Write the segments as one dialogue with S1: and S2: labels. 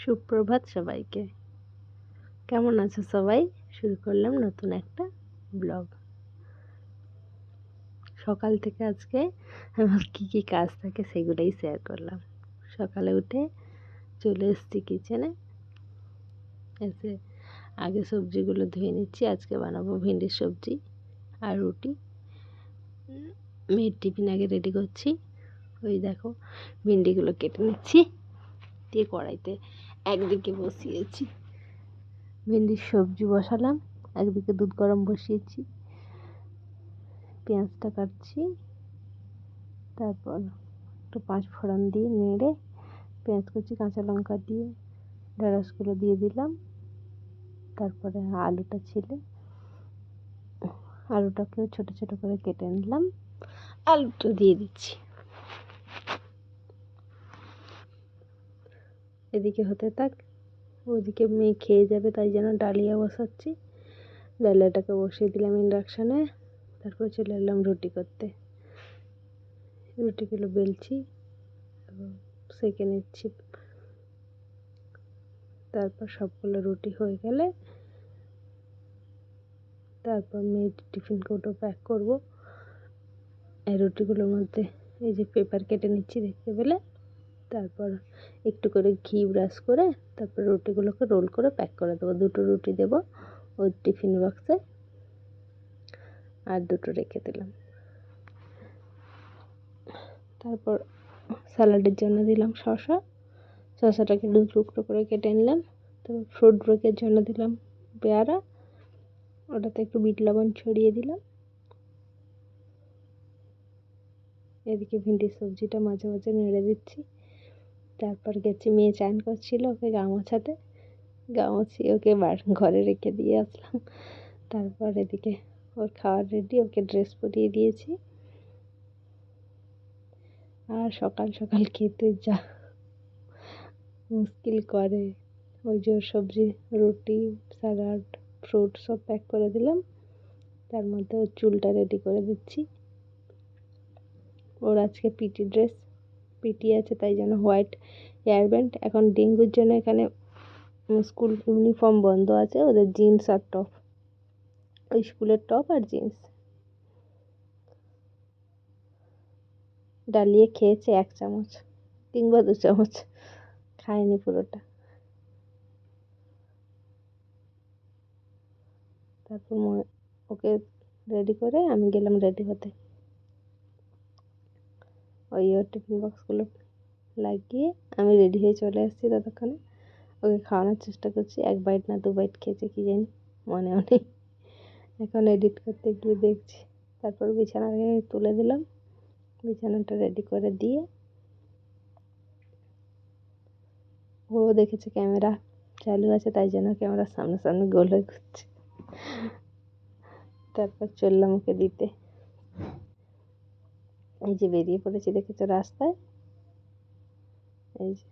S1: সুপ্রভাত সবাইকে। কেমন আছো সবাই? শুরু করলাম নতুন একটা ব্লগ। সকাল থেকে আজকে আমার কী কাজ থাকে সেগুলোই শেয়ার করলাম। সকালে উঠে চলে এসেছি কিচেনে। এসে আগে সবজিগুলো ধুয়ে নিচ্ছি। আজকে বানাবো ভেন্ডির সবজি আর রুটি। মেয়ের টিফিন আগে রেডি করছি। ওই দেখো ভেন্ডিগুলো কেটে নিচ্ছি, দিয়ে কড়াইতে একদিকে বসিয়েছি। ভেন্ডির সবজি বসালাম, একদিকে দুধ গরম বসিয়েছি, পেঁয়াজটা কাটছি, তারপর একটু পাঁচ ফোড়ন দিয়ে নেড়ে পেঁয়াজ কুচি কাঁচা লঙ্কা দিয়ে ঢেঁড়সগুলো দিয়ে দিলাম। তারপরে আলুটা ছিলে আলুটাকেও ছোট ছোট করে কেটে নিলাম, আলুটা দিয়ে দিচ্ছি। এদিকে হতে থাক, ওদিকে মেয়ে খেয়ে যাবে তাই জন্য ডালিয়া বসাচ্ছি। ডালিয়াটাকে বসিয়ে দিলাম ইন্ডাকশানে। তারপর চলে এলাম রুটি করতে। রুটিগুলো বেলছি, সেঁকে নিচ্ছি। তারপর সবগুলো রুটি হয়ে গেলে তারপর মেয়ের টিফিন কৌটো প্যাক করব। এই রুটিগুলোর মধ্যে এই যে পেপার কেটে নিচ্ছি দেখতে পেলে। তারপর একটু করে ঘি ব্রাশ করে তারপর রুটিগুলোকে রোল করে প্যাক করে দেবো। দুটো রুটি দেবো ওই টিফিন বক্সে, আর দুটো রেখে দিলাম। তারপর স্যালাডের জন্য দিলাম শসাটাকে দু টুকরো করে কেটে নিলাম। তারপর ফ্রুট ব্রেকের জন্য দিলাম পেয়ারা, ওটাতে একটু বিট লবণ ছড়িয়ে দিলাম। এদিকে ভেন্ডির সবজিটা মাঝে মাঝে নেড়ে দিচ্ছি। তারপর গেছি, মেয়ে চান করছিল, ওকে গা মুছিয়ে ওকে ঘরে রেখে দিয়ে আসলাম। তারপর এদিকে ওর খাওয়ার রেডি, ওকে ড্রেস পরিয়ে দিয়েছি। আর সকাল সকাল খেতে যা মুশকিল করে, ওই যে সবজি, রুটি, স্যালাড, ফ্রুট সব প্যাক করে দিলাম। তার মধ্যে ওর চুলটা রেডি করে দিচ্ছি। ওর আজকে পিটি ড্রেস, পিটি আছে তাই জন্য হোয়াইট হেয়ার ব্যান্ড। এখন ডেঙ্গুর জন্য এখানে স্কুল ইউনিফর্ম বন্ধ আছে, ওদের জিন্স আর টপ, ওই স্কুলের টপ আর জিন্স। ডালিয়ে খেয়েছে 1 চামচ কিংবা 2 চামচ, খায়নি পুরোটা। তারপর ওকে রেডি করে আমি গেলাম রেডি হতে। ওই ওর টিফিন বক্সগুলো লাগিয়ে আমি রেডি হয়ে চলে এসেছি। ততক্ষণে ওকে খাওয়ানোর চেষ্টা করছি। 1 বাইট না 2 বাইট খেয়েছে কি জানি, মনেও নেই। এখন এডিট করতে গিয়ে দেখছি। তারপর বিছানাকে তুলে দিলাম, বিছানাটা রেডি করে দিয়ে ও দেখেছে ক্যামেরা চালু আছে তাই জন্য ক্যামেরার সামনে গোল হয়ে ঘুরছে। তারপর চললাম ওকে দিতে। এই যে বেরিয়ে পড়েছি দেখেছো রাস্তায়, এই যে।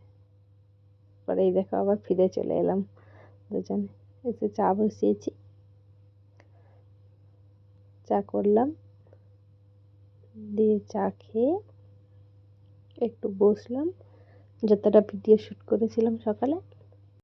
S1: পরে এই দেখো আবার ফিরে চলে এলাম দুজনে। এসে চা বসিয়েছি, চা করলাম, দিয়ে চা খেয়ে একটু বসলাম। যতটা ভিডিও শ্যুট করেছিলাম সকালে